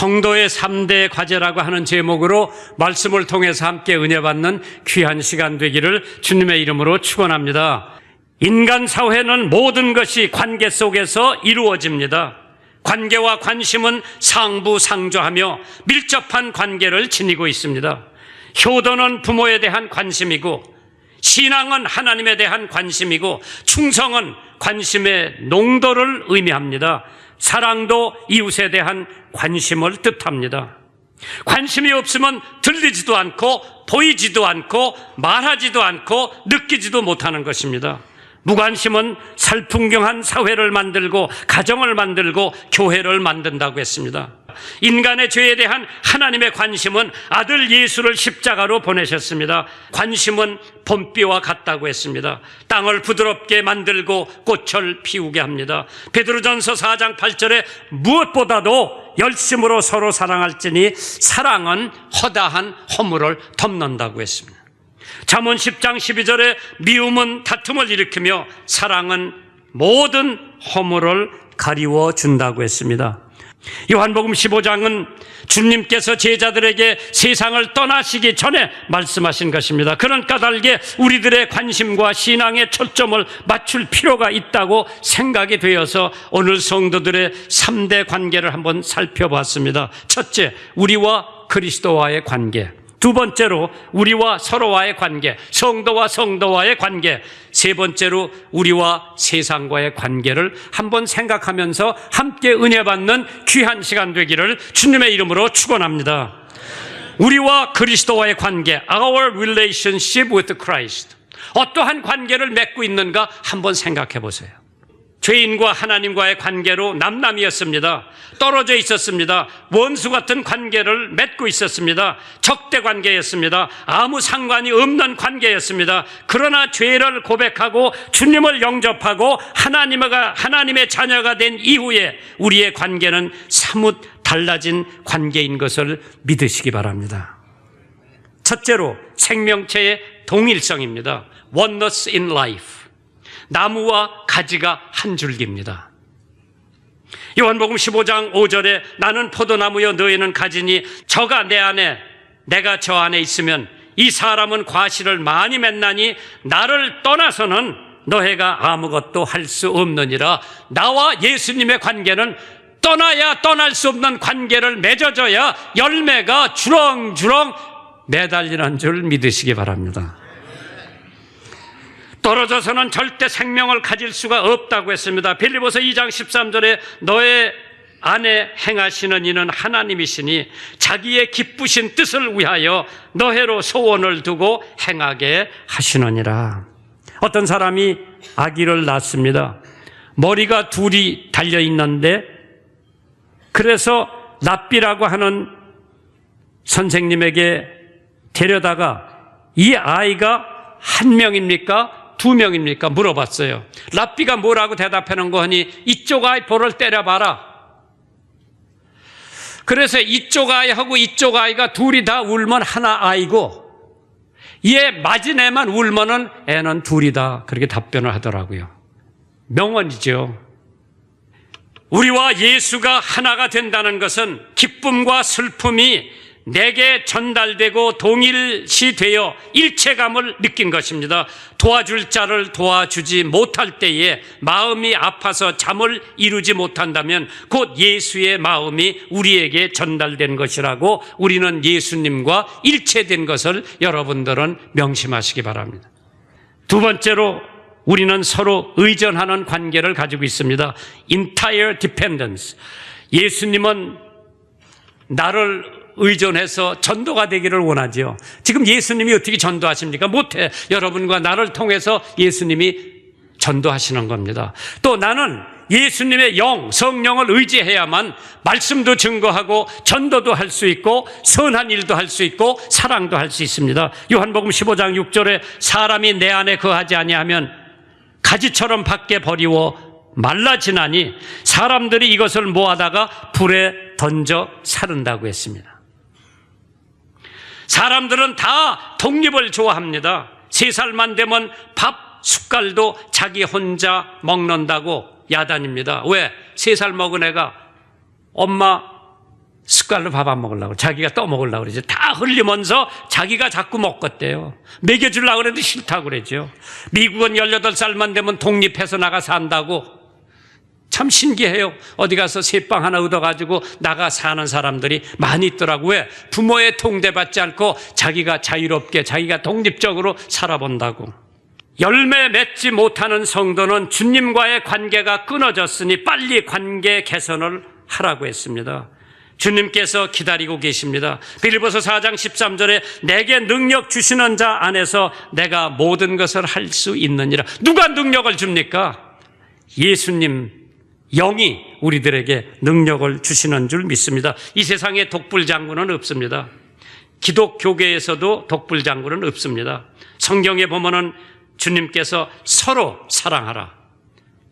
성도의 3대 과제라고 하는 제목으로 말씀을 통해서 함께 은혜 받는 귀한 시간 되기를 주님의 이름으로 축원합니다. 인간 사회는 모든 것이 관계 속에서 이루어집니다. 관계와 관심은 상부상조하며 밀접한 관계를 지니고 있습니다. 효도는 부모에 대한 관심이고, 신앙은 하나님에 대한 관심이고, 충성은 관심의 농도를 의미합니다. 사랑도 이웃에 대한 관심을 뜻합니다. 관심이 없으면 들리지도 않고 보이지도 않고 말하지도 않고 느끼지도 못하는 것입니다. 무관심은 살풍경한 사회를 만들고 가정을 만들고 교회를 만든다고 했습니다. 인간의 죄에 대한 하나님의 관심은 아들 예수를 십자가로 보내셨습니다. 관심은 봄비와 같다고 했습니다. 땅을 부드럽게 만들고 꽃을 피우게 합니다. 베드로전서 4장 8절에 무엇보다도 열심으로 서로 사랑할지니 사랑은 허다한 허물을 덮는다고 했습니다. 잠언 10장 12절에 미움은 다툼을 일으키며 사랑은 모든 허물을 가리워 준다고 했습니다. 요한복음 15장은 주님께서 제자들에게 세상을 떠나시기 전에 말씀하신 것입니다. 그런 까닭에 우리들의 관심과 신앙의 초점을 맞출 필요가 있다고 생각이 되어서 오늘 성도들의 3대 관계를 한번 살펴봤습니다. 첫째, 우리와 그리스도와의 관계. 두 번째로 우리와 서로와의 관계, 성도와 성도와의 관계. 세 번째로 우리와 세상과의 관계를 한번 생각하면서 함께 은혜 받는 귀한 시간 되기를 주님의 이름으로 축원합니다. 우리와 그리스도와의 관계, our relationship with Christ. 어떠한 관계를 맺고 있는가 한번 생각해 보세요. 죄인과 하나님과의 관계로 남남이었습니다. 떨어져 있었습니다. 원수 같은 관계를 맺고 있었습니다. 적대 관계였습니다. 아무 상관이 없는 관계였습니다. 그러나 죄를 고백하고 주님을 영접하고 하나님의 자녀가 된 이후에 우리의 관계는 사뭇 달라진 관계인 것을 믿으시기 바랍니다. 첫째로 생명체의 동일성입니다. Oneness in life. 나무와 가지가 한 줄기입니다. 요한복음 15장 5절에 나는 포도나무여 너희는 가지니 저가 내 안에 내가 저 안에 있으면 이 사람은 과실을 많이 맺나니 나를 떠나서는 너희가 아무것도 할 수 없느니라. 나와 예수님의 관계는 떠나야 떠날 수 없는 관계를 맺어줘야 열매가 주렁주렁 매달리는 줄 믿으시기 바랍니다. 떨어져서는 절대 생명을 가질 수가 없다고 했습니다. 빌립보서 2장 13절에 너의 안에 행하시는 이는 하나님이시니 자기의 기쁘신 뜻을 위하여 너희로 소원을 두고 행하게 하시느니라. 어떤 사람이 아기를 낳습니다. 머리가 둘이 달려있는데 그래서 랍비라고 하는 선생님에게 데려다가 이 아이가 한 명입니까? 두 명입니까? 물어봤어요. 랍비가 뭐라고 대답하는 거 하니 이쪽 아이 볼을 때려봐라. 그래서 이쪽 아이하고 이쪽 아이가 둘이 다 울면 하나 아이고 얘 맞은 애만 울면은 애는 둘이다. 그렇게 답변을 하더라고요. 명언이죠. 우리와 예수가 하나가 된다는 것은 기쁨과 슬픔이 내게 전달되고 동일시 되어 일체감을 느낀 것입니다. 도와줄 자를 도와주지 못할 때에 마음이 아파서 잠을 이루지 못한다면 곧 예수의 마음이 우리에게 전달된 것이라고 우리는 예수님과 일체된 것을 여러분들은 명심하시기 바랍니다. 두 번째로 우리는 서로 의존하는 관계를 가지고 있습니다. Entire dependence. 예수님은 나를 의존해서 전도가 되기를 원하죠. 지금 예수님이 어떻게 전도하십니까? 못해. 여러분과 나를 통해서 예수님이 전도하시는 겁니다. 또 나는 예수님의 성령을 의지해야만 말씀도 증거하고 전도도 할 수 있고 선한 일도 할 수 있고 사랑도 할 수 있습니다. 요한복음 15장 6절에 사람이 내 안에 거하지 아니하면 가지처럼 밖에 버리워 말라지나니 사람들이 이것을 모아다가 불에 던져 사른다고 했습니다. 사람들은 다 독립을 좋아합니다. 3살만 되면 밥 숟갈도 자기 혼자 먹는다고 야단입니다. 왜? 3살 먹은 애가 엄마 숟갈로 밥 안 먹으려고 자기가 떠먹으려고 그러죠. 다 흘리면서 자기가 자꾸 먹겠대요. 먹여주려고 그래도 싫다고 그러죠. 미국은 18살만 되면 독립해서 나가 산다고. 참 신기해요. 어디 가서 새빵 하나 얻어가지고 나가 사는 사람들이 많이 있더라고요. 왜? 부모의 통대받지 않고 자기가 자유롭게 자기가 독립적으로 살아본다고. 열매 맺지 못하는 성도는 주님과의 관계가 끊어졌으니 빨리 관계 개선을 하라고 했습니다. 주님께서 기다리고 계십니다. 빌립보서 4장 13절에 내게 능력 주시는 자 안에서 내가 모든 것을 할 수 있느니라. 누가 능력을 줍니까? 예수님 영이 우리들에게 능력을 주시는 줄 믿습니다. 이 세상에 독불장군은 없습니다. 기독교계에서도 독불장군은 없습니다. 성경에 보면은 주님께서 서로 사랑하라.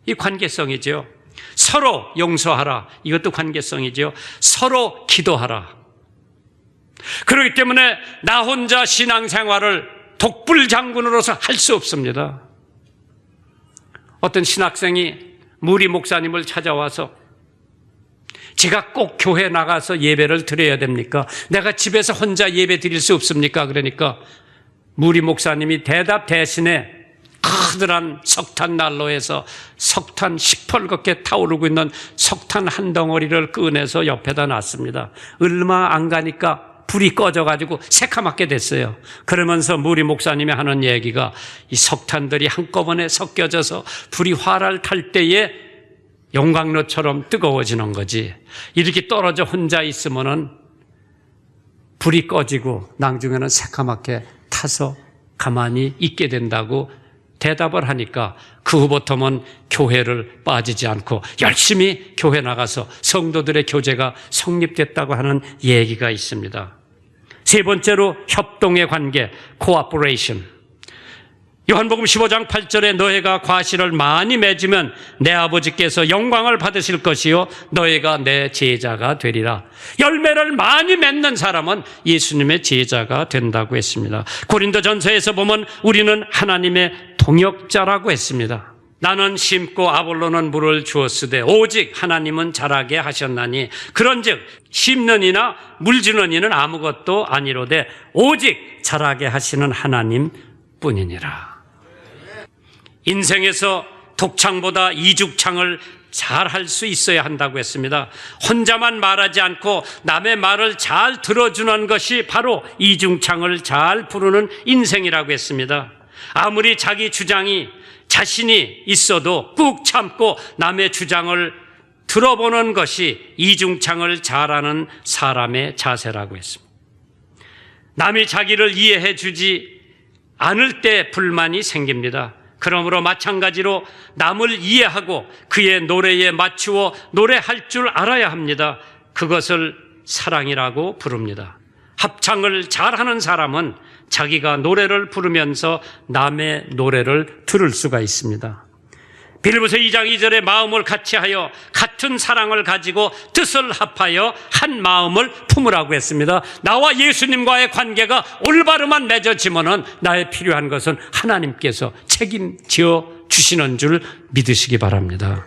이 관계성이죠. 서로 용서하라. 이것도 관계성이죠. 서로 기도하라. 그렇기 때문에 나 혼자 신앙생활을 독불장군으로서 할 수 없습니다. 어떤 신학생이 무리 목사님을 찾아와서 제가 꼭 교회 나가서 예배를 드려야 됩니까? 내가 집에서 혼자 예배 드릴 수 없습니까? 그러니까 무리 목사님이 대답 대신에 커다란 석탄 난로에서 석탄 시뻘겋게 타오르고 있는 석탄 한 덩어리를 꺼내서 옆에다 놨습니다. 얼마 안 가니까 불이 꺼져가지고 새카맣게 됐어요. 그러면서 무리 목사님이 하는 얘기가 이 석탄들이 한꺼번에 섞여져서 불이 활활 탈 때에 용광로처럼 뜨거워지는 거지. 이렇게 떨어져 혼자 있으면은 불이 꺼지고 나중에는 새카맣게 타서 가만히 있게 된다고 대답을 하니까 그 후부터는 교회를 빠지지 않고 열심히 교회 나가서 성도들의 교제가 성립됐다고 하는 얘기가 있습니다. 세 번째로 협동의 관계, cooperation. 요한복음 15장 8절에 너희가 과실을 많이 맺으면 내 아버지께서 영광을 받으실 것이요 너희가 내 제자가 되리라. 열매를 많이 맺는 사람은 예수님의 제자가 된다고 했습니다. 고린도전서에서 보면 우리는 하나님의 동역자라고 했습니다. 나는 심고 아볼로는 물을 주었으되 오직 하나님은 자라게 하셨나니 그런즉 심는 이나 물 주는 이는 아무것도 아니로되 오직 자라게 하시는 하나님 뿐이니라. 인생에서 독창보다 이죽창을 잘 할 수 있어야 한다고 했습니다. 혼자만 말하지 않고 남의 말을 잘 들어주는 것이 바로 이중창을 잘 부르는 인생이라고 했습니다. 아무리 자기 주장이 자신이 있어도 꾹 참고 남의 주장을 들어보는 것이 이중창을 잘하는 사람의 자세라고 했습니다. 남이 자기를 이해해 주지 않을 때 불만이 생깁니다. 그러므로 마찬가지로 남을 이해하고 그의 노래에 맞추어 노래할 줄 알아야 합니다. 그것을 사랑이라고 부릅니다. 합창을 잘하는 사람은 자기가 노래를 부르면서 남의 노래를 들을 수가 있습니다. 빌립보서 2장 2절에 마음을 같이하여 같은 사랑을 가지고 뜻을 합하여 한 마음을 품으라고 했습니다. 나와 예수님과의 관계가 올바르만 맺어지면은 나의 필요한 것은 하나님께서 책임져 주시는 줄 믿으시기 바랍니다.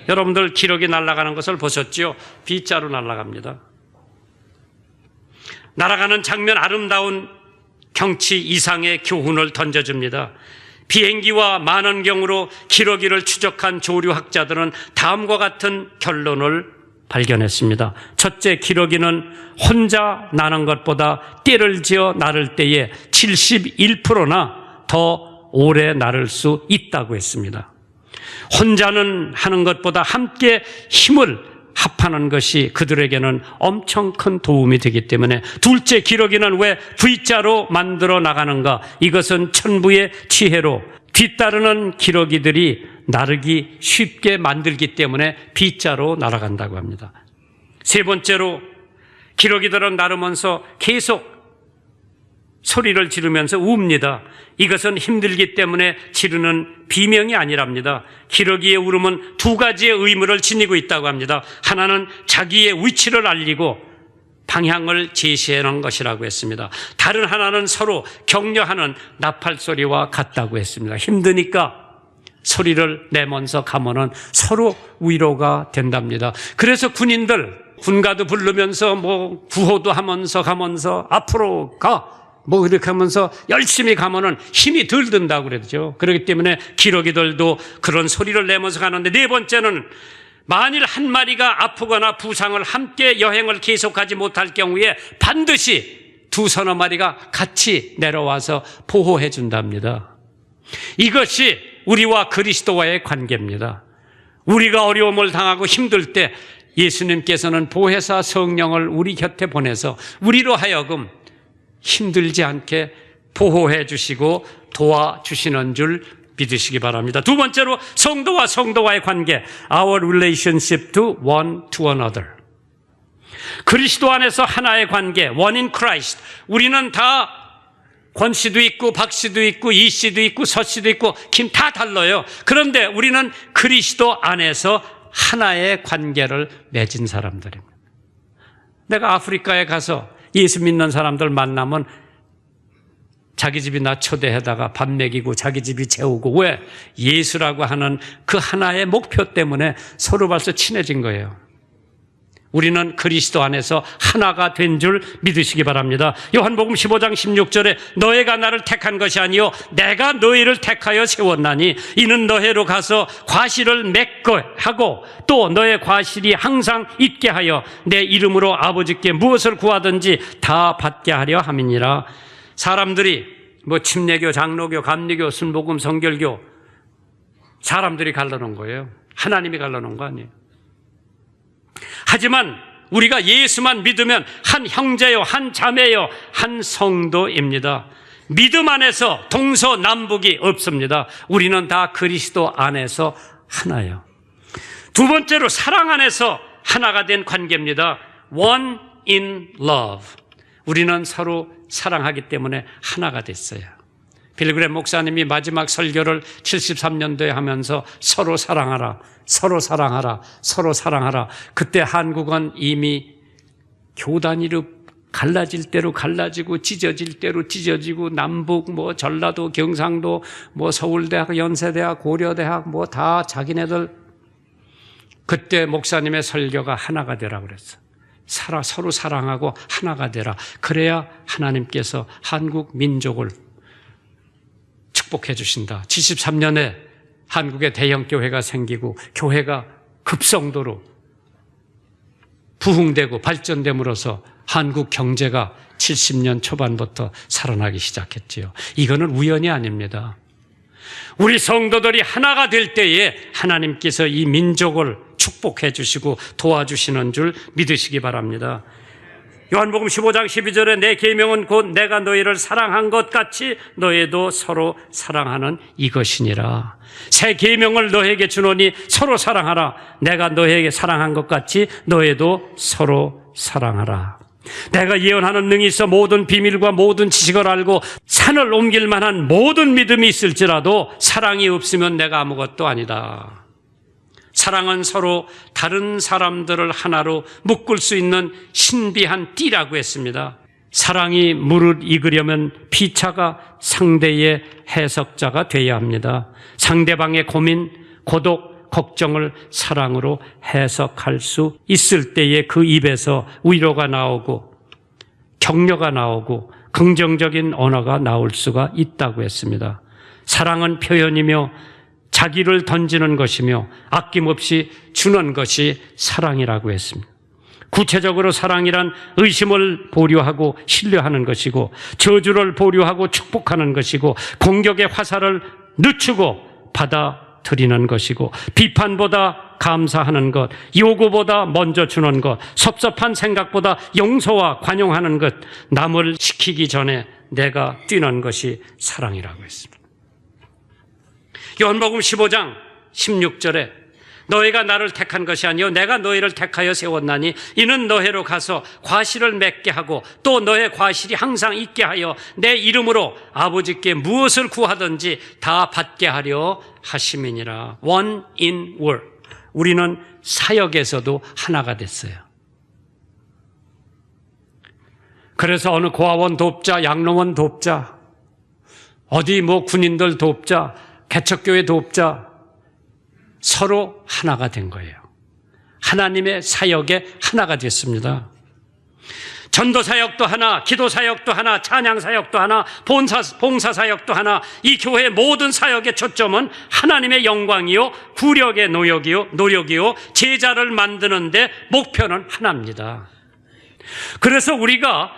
여러분들 기록이 날아가는 것을 보셨죠? B자로 날아갑니다. 날아가는 장면 아름다운 경치 이상의 교훈을 던져줍니다. 비행기와 만원경으로 기러기를 추적한 조류학자들은 다음과 같은 결론을 발견했습니다. 첫째, 기러기는 혼자 나는 것보다 떼를 지어 나를 때에 71%나 더 오래 나를 수 있다고 했습니다. 혼자는 하는 것보다 함께 힘을 합하는 것이 그들에게는 엄청 큰 도움이 되기 때문에 둘째, 기러기는 왜 V자로 만들어 나가는가? 이것은 천부의 지혜로 뒤따르는 기러기들이 나르기 쉽게 만들기 때문에 B자로 날아간다고 합니다. 세 번째로 기러기들은 나르면서 계속 소리를 지르면서 웁니다. 이것은 힘들기 때문에 지르는 비명이 아니랍니다. 기러기의 울음은 두 가지의 의무를 지니고 있다고 합니다. 하나는 자기의 위치를 알리고 방향을 제시하는 것이라고 했습니다. 다른 하나는 서로 격려하는 나팔 소리와 같다고 했습니다. 힘드니까 소리를 내면서 가면은 서로 위로가 된답니다. 그래서 군인들 군가도 부르면서 구호도 하면서 가면서 앞으로 가 이렇게 하면서 열심히 가면은 힘이 덜 든다고 그러죠. 그렇기 때문에 기러기들도 그런 소리를 내면서 가는데, 네 번째는 만일 한 마리가 아프거나 부상을 함께 여행을 계속하지 못할 경우에 반드시 두서너 마리가 같이 내려와서 보호해 준답니다. 이것이 우리와 그리스도와의 관계입니다. 우리가 어려움을 당하고 힘들 때 예수님께서는 보혜사 성령을 우리 곁에 보내서 우리로 하여금 힘들지 않게 보호해 주시고 도와주시는 줄 믿으시기 바랍니다. 두 번째로 성도와 성도와의 관계, our relationship to one to another. 그리스도 안에서 하나의 관계, one in Christ. 우리는 다 권 씨도 있고 박 씨도 있고 이 씨도 있고 서 씨도 있고 김 다 달라요. 그런데 우리는 그리스도 안에서 하나의 관계를 맺은 사람들입니다. 내가 아프리카에 가서 예수 믿는 사람들 만나면 자기 집이나 초대해다가 밥 먹이고 자기 집이 재우고, 왜? 예수라고 하는 그 하나의 목표 때문에 서로 벌써 친해진 거예요. 우리는 그리스도 안에서 하나가 된 줄 믿으시기 바랍니다. 요한복음 15장 16절에 너희가 나를 택한 것이 아니요 내가 너희를 택하여 세웠나니 이는 너희로 가서 과실을 맺고 하고 또 너의 과실이 항상 있게 하여 내 이름으로 아버지께 무엇을 구하든지 다 받게 하려 함이니라. 사람들이 침례교, 장로교, 감리교, 순복음, 성결교 사람들이 갈라놓은 거예요. 하나님이 갈라놓은 거 아니에요. 하지만 우리가 예수만 믿으면 한 형제요, 한 자매요, 한 성도입니다. 믿음 안에서 동서남북이 없습니다. 우리는 다 그리스도 안에서 하나예요. 두 번째로 사랑 안에서 하나가 된 관계입니다. One in love. 우리는 서로 사랑하기 때문에 하나가 됐어요. 빌그램 목사님이 마지막 설교를 73년도에 하면서 서로 사랑하라, 서로 사랑하라, 서로 사랑하라. 그때 한국은 이미 교단위로 갈라질 대로 갈라지고 찢어질 대로 찢어지고 남북 전라도, 경상도, 서울대학, 연세대학, 고려대학 다 자기네들. 그때 목사님의 설교가 하나가 되라 그랬어. 서로 사랑하고 하나가 되라. 그래야 하나님께서 한국 민족을 축복해 주신다. 73년에 한국에 대형교회가 생기고 교회가 급성도로 부흥되고 발전됨으로써 한국 경제가 70년 초반부터 살아나기 시작했지요. 이거는 우연이 아닙니다. 우리 성도들이 하나가 될 때에 하나님께서 이 민족을 축복해 주시고 도와주시는 줄 믿으시기 바랍니다. 요한복음 15장 12절에 내 계명은 곧 내가 너희를 사랑한 것 같이 너희도 서로 사랑하는 이것이니라. 새 계명을 너희에게 주노니 서로 사랑하라. 내가 너희에게 사랑한 것 같이 너희도 서로 사랑하라. 내가 예언하는 능이 있어 모든 비밀과 모든 지식을 알고 산을 옮길 만한 모든 믿음이 있을지라도 사랑이 없으면 내가 아무것도 아니다. 사랑은 서로 다른 사람들을 하나로 묶을 수 있는 신비한 띠라고 했습니다. 사랑이 무릇 익으려면 피차가 상대의 해석자가 되어야 합니다. 상대방의 고민, 고독, 걱정을 사랑으로 해석할 수 있을 때에 그 입에서 위로가 나오고 격려가 나오고 긍정적인 언어가 나올 수가 있다고 했습니다. 사랑은 표현이며 자기를 던지는 것이며 아낌없이 주는 것이 사랑이라고 했습니다. 구체적으로 사랑이란 의심을 보류하고 신뢰하는 것이고 저주를 보류하고 축복하는 것이고 공격의 화살을 늦추고 받아들이는 것이고 비판보다 감사하는 것, 요구보다 먼저 주는 것, 섭섭한 생각보다 용서와 관용하는 것, 남을 시키기 전에 내가 뛰는 것이 사랑이라고 했습니다. 요한복음 15장 16절에 너희가 나를 택한 것이 아니요 내가 너희를 택하여 세웠나니 이는 너희로 가서 과실을 맺게 하고 또 너의 과실이 항상 있게 하여 내 이름으로 아버지께 무엇을 구하든지 다 받게 하려 하심이니라. One in word. 우리는 사역에서도 하나가 됐어요. 그래서 어느 고아원 돕자, 양로원 돕자, 어디 군인들 돕자, 개척교회 돕자, 서로 하나가 된 거예요. 하나님의 사역의 하나가 됐습니다. 전도 사역도 하나, 기도 사역도 하나, 찬양 사역도 하나, 봉사 사역도 하나, 이 교회의 모든 사역의 초점은 하나님의 영광이요, 구력의 노력이요, 제자를 만드는데 목표는 하나입니다. 그래서 우리가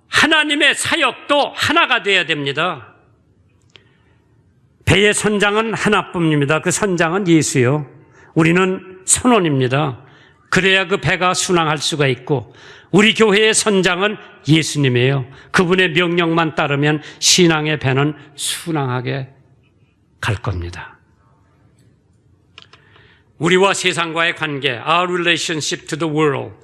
하나님의 사역도 하나가 되어야 됩니다. 배의 선장은 하나뿐입니다. 그 선장은 예수요. 우리는 선원입니다. 그래야 그 배가 순항할 수가 있고, 우리 교회의 선장은 예수님이에요. 그분의 명령만 따르면 신앙의 배는 순항하게 갈 겁니다. 우리와 세상과의 관계, our relationship to the world.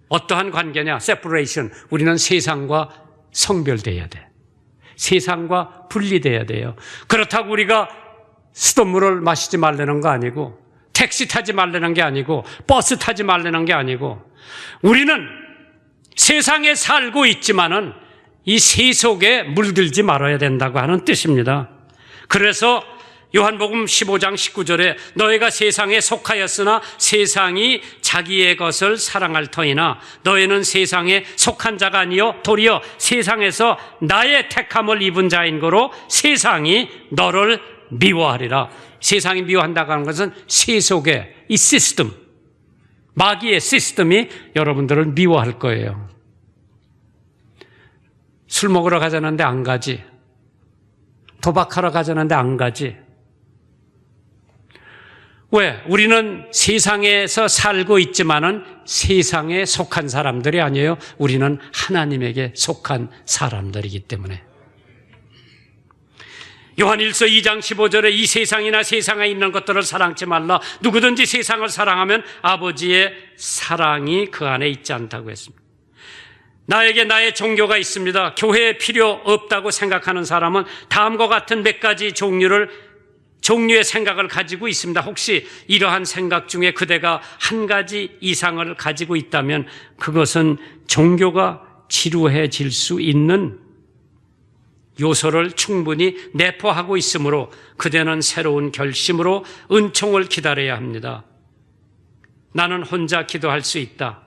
어떠한 관계냐? separation. 우리는 세상과 성별돼야 돼. 세상과 분리돼야 돼요. 그렇다고 우리가 수돗물을 마시지 말라는 거 아니고, 택시 타지 말라는 게 아니고, 버스 타지 말라는 게 아니고, 우리는 세상에 살고 있지만은 이 세속에 물들지 말아야 된다고 하는 뜻입니다. 그래서 요한복음 15장 19절에 너희가 세상에 속하였으나 세상이 자기의 것을 사랑할 터이나 너희는 세상에 속한 자가 아니요 도리어 세상에서 나의 택함을 입은 자인 거로 세상이 너를 미워하리라. 세상이 미워한다고 하는 것은 세속의 이 시스템, 마귀의 시스템이 여러분들을 미워할 거예요. 술 먹으러 가자는데 안 가지. 도박하러 가자는데 안 가지. 왜? 우리는 세상에서 살고 있지만은 세상에 속한 사람들이 아니에요. 우리는 하나님에게 속한 사람들이기 때문에. 요한일서 2장 15절에 이 세상이나 세상에 있는 것들을 사랑치 말라. 누구든지 세상을 사랑하면 아버지의 사랑이 그 안에 있지 않다고 했습니다. 나에게 나의 종교가 있습니다. 교회에 필요 없다고 생각하는 사람은 다음과 같은 몇 가지 종류의 생각을 가지고 있습니다. 혹시 이러한 생각 중에 그대가 한 가지 이상을 가지고 있다면 그것은 종교가 지루해질 수 있는 요소를 충분히 내포하고 있으므로 그대는 새로운 결심으로 은총을 기다려야 합니다. 나는 혼자 기도할 수 있다.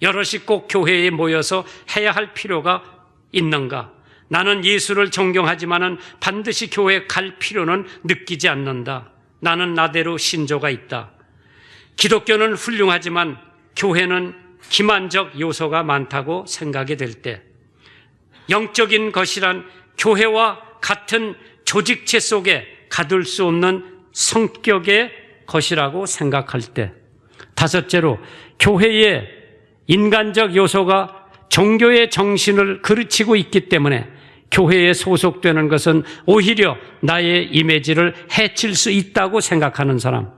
여럿이 꼭 교회에 모여서 해야 할 필요가 있는가? 나는 예수를 존경하지만은 반드시 교회에 갈 필요는 느끼지 않는다. 나는 나대로 신조가 있다. 기독교는 훌륭하지만 교회는 기만적 요소가 많다고 생각이 될 때, 영적인 것이란 교회와 같은 조직체 속에 가둘 수 없는 성격의 것이라고 생각할 때, 다섯째로 교회의 인간적 요소가 종교의 정신을 그르치고 있기 때문에 교회에 소속되는 것은 오히려 나의 이미지를 해칠 수 있다고 생각하는 사람.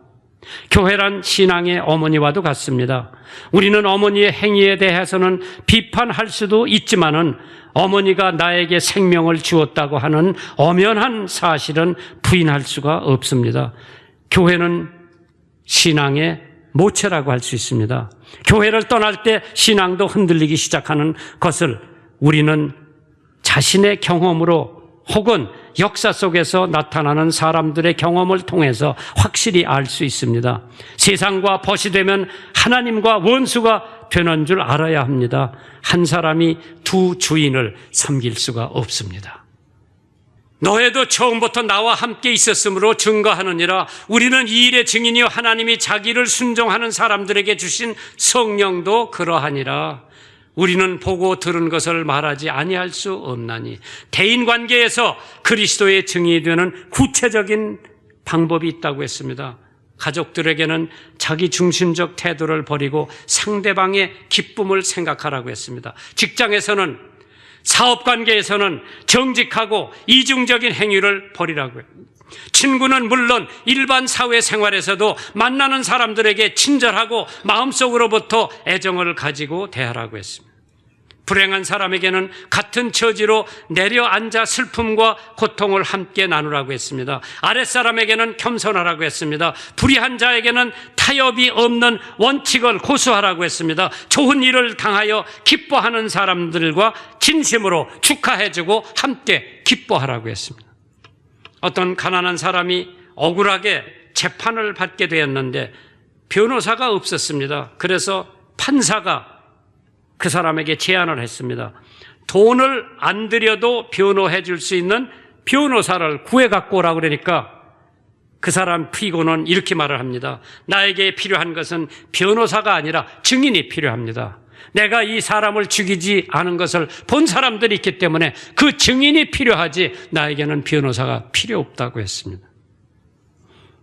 교회란 신앙의 어머니와도 같습니다. 우리는 어머니의 행위에 대해서는 비판할 수도 있지만은 어머니가 나에게 생명을 주었다고 하는 엄연한 사실은 부인할 수가 없습니다. 교회는 신앙의 모체라고 할 수 있습니다. 교회를 떠날 때 신앙도 흔들리기 시작하는 것을 우리는 자신의 경험으로 혹은 역사 속에서 나타나는 사람들의 경험을 통해서 확실히 알 수 있습니다. 세상과 벗이 되면 하나님과 원수가 되는 줄 알아야 합니다. 한 사람이 두 주인을 섬길 수가 없습니다. 너희도 처음부터 나와 함께 있었으므로 증거하느니라. 우리는 이 일의 증인이요 하나님이 자기를 순종하는 사람들에게 주신 성령도 그러하니라. 우리는 보고 들은 것을 말하지 아니할 수 없나니. 대인관계에서 그리스도의 증인이 되는 구체적인 방법이 있다고 했습니다. 가족들에게는 자기 중심적 태도를 버리고 상대방의 기쁨을 생각하라고 했습니다. 직장에서는, 사업관계에서는 정직하고 이중적인 행위를 버리라고요. 친구는 물론 일반 사회생활에서도 만나는 사람들에게 친절하고 마음속으로부터 애정을 가지고 대하라고 했습니다. 불행한 사람에게는 같은 처지로 내려앉아 슬픔과 고통을 함께 나누라고 했습니다. 아랫사람에게는 겸손하라고 했습니다. 불의한 자에게는 타협이 없는 원칙을 고수하라고 했습니다. 좋은 일을 당하여 기뻐하는 사람들과 진심으로 축하해주고 함께 기뻐하라고 했습니다. 어떤 가난한 사람이 억울하게 재판을 받게 되었는데 변호사가 없었습니다. 그래서 판사가 그 사람에게 제안을 했습니다. 돈을 안 들여도 변호해 줄 수 있는 변호사를 구해 갖고 오라고 그러니까 그 사람 피고는 이렇게 말을 합니다. 나에게 필요한 것은 변호사가 아니라 증인이 필요합니다. 내가 이 사람을 죽이지 않은 것을 본 사람들이 있기 때문에 그 증인이 필요하지 나에게는 변호사가 필요 없다고 했습니다.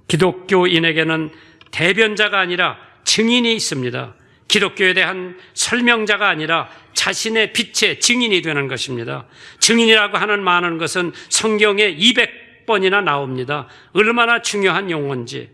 기독교인에게는 대변자가 아니라 증인이 있습니다. 기독교에 대한 설명자가 아니라 자신의 빛의 증인이 되는 것입니다. 증인이라고 하는 많은 것은 성경에 200번이나 나옵니다. 얼마나 중요한 용어인지.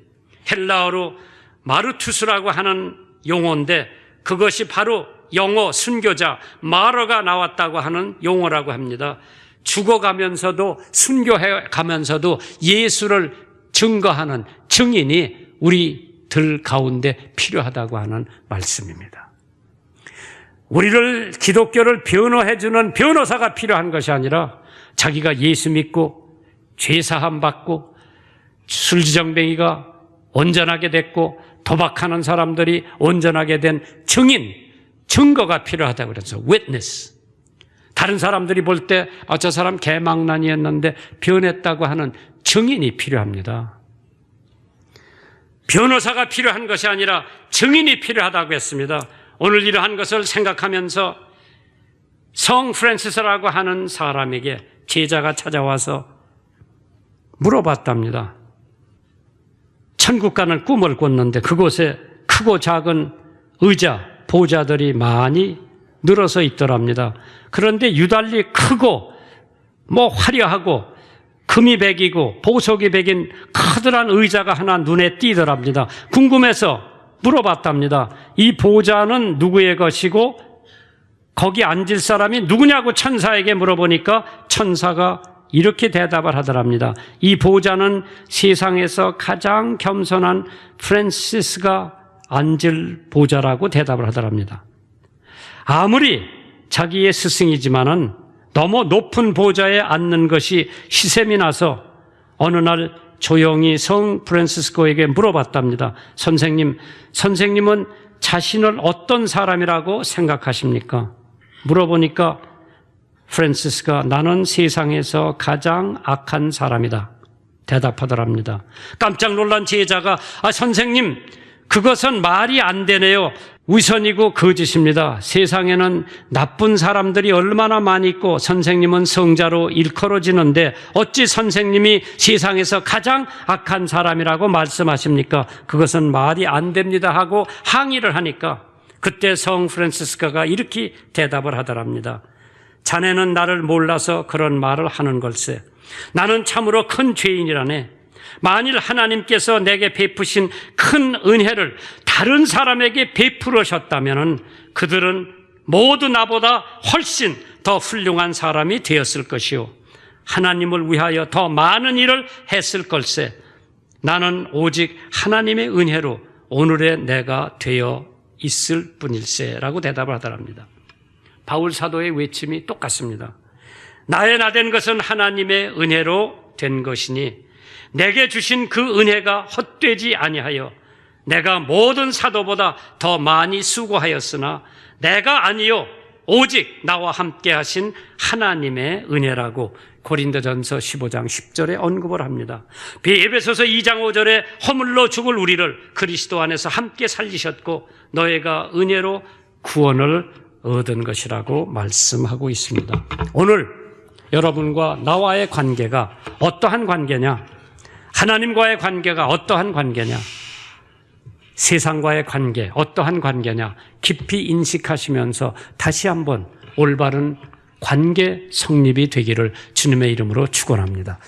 헬라어로 마르투스라고 하는 용어인데 그것이 바로 영어 순교자 마러가 나왔다고 하는 용어라고 합니다. 죽어가면서도 순교해 가면서도 예수를 증거하는 증인이 우리들 가운데 필요하다고 하는 말씀입니다. 우리를 기독교를 변호해 주는 변호사가 필요한 것이 아니라 자기가 예수 믿고 죄사함 받고 술지정뱅이가 온전하게 됐고 도박하는 사람들이 온전하게 된 증인, 증거가 필요하다고 그래서 witness. 다른 사람들이 볼 때 저 사람 개망난이었는데 변했다고 하는 증인이 필요합니다. 변호사가 필요한 것이 아니라 증인이 필요하다고 했습니다. 오늘 이러한 것을 생각하면서 성 프란시스라고 하는 사람에게 제자가 찾아와서 물어봤답니다. 천국 가는 꿈을 꿨는데 그곳에 크고 작은 의자, 보좌들이 많이 늘어서 있더랍니다. 그런데 유달리 크고 화려하고 금이 백이고 보석이 백인 커다란 의자가 하나 눈에 띄더랍니다. 궁금해서 물어봤답니다. 이 보좌는 누구의 것이고 거기 앉을 사람이 누구냐고 천사에게 물어보니까 천사가 이렇게 대답을 하더랍니다. 이 보좌는 세상에서 가장 겸손한 프란시스가 앉을 보좌라고 대답을 하더랍니다. 아무리 자기의 스승이지만은 너무 높은 보좌에 앉는 것이 시샘이 나서 어느 날 조용히 성 프란시스코에게 물어봤답니다. 선생님은 자신을 어떤 사람이라고 생각하십니까? 물어보니까 프란시스가 나는 세상에서 가장 악한 사람이다 대답하더랍니다. 깜짝 놀란 제자가 선생님 그것은 말이 안 되네요. 위선이고 거짓입니다. 세상에는 나쁜 사람들이 얼마나 많이 있고 선생님은 성자로 일컬어지는데 어찌 선생님이 세상에서 가장 악한 사람이라고 말씀하십니까? 그것은 말이 안 됩니다 하고 항의를 하니까 그때 성 프란시스코가 이렇게 대답을 하더랍니다. 자네는 나를 몰라서 그런 말을 하는 걸세. 나는 참으로 큰 죄인이라네. 만일 하나님께서 내게 베푸신 큰 은혜를 다른 사람에게 베풀으셨다면 그들은 모두 나보다 훨씬 더 훌륭한 사람이 되었을 것이요. 하나님을 위하여 더 많은 일을 했을 걸세. 나는 오직 하나님의 은혜로 오늘의 내가 되어 있을 뿐일세 라고 대답을 하더랍니다. 바울 사도의 외침이 똑같습니다. 나의 나 된 것은 하나님의 은혜로 된 것이니 내게 주신 그 은혜가 헛되지 아니하여 내가 모든 사도보다 더 많이 수고하였으나 내가 아니요 오직 나와 함께 하신 하나님의 은혜라고 고린도전서 15장 10절에 언급을 합니다. 에베소서 2장 5절에 허물로 죽을 우리를 그리스도 안에서 함께 살리셨고 너희가 은혜로 구원을 얻은 것이라고 말씀하고 있습니다. 오늘 여러분과 나와의 관계가 어떠한 관계냐? 하나님과의 관계가 어떠한 관계냐? 세상과의 관계 어떠한 관계냐? 깊이 인식하시면서 다시 한번 올바른 관계 성립이 되기를 주님의 이름으로 축원합니다.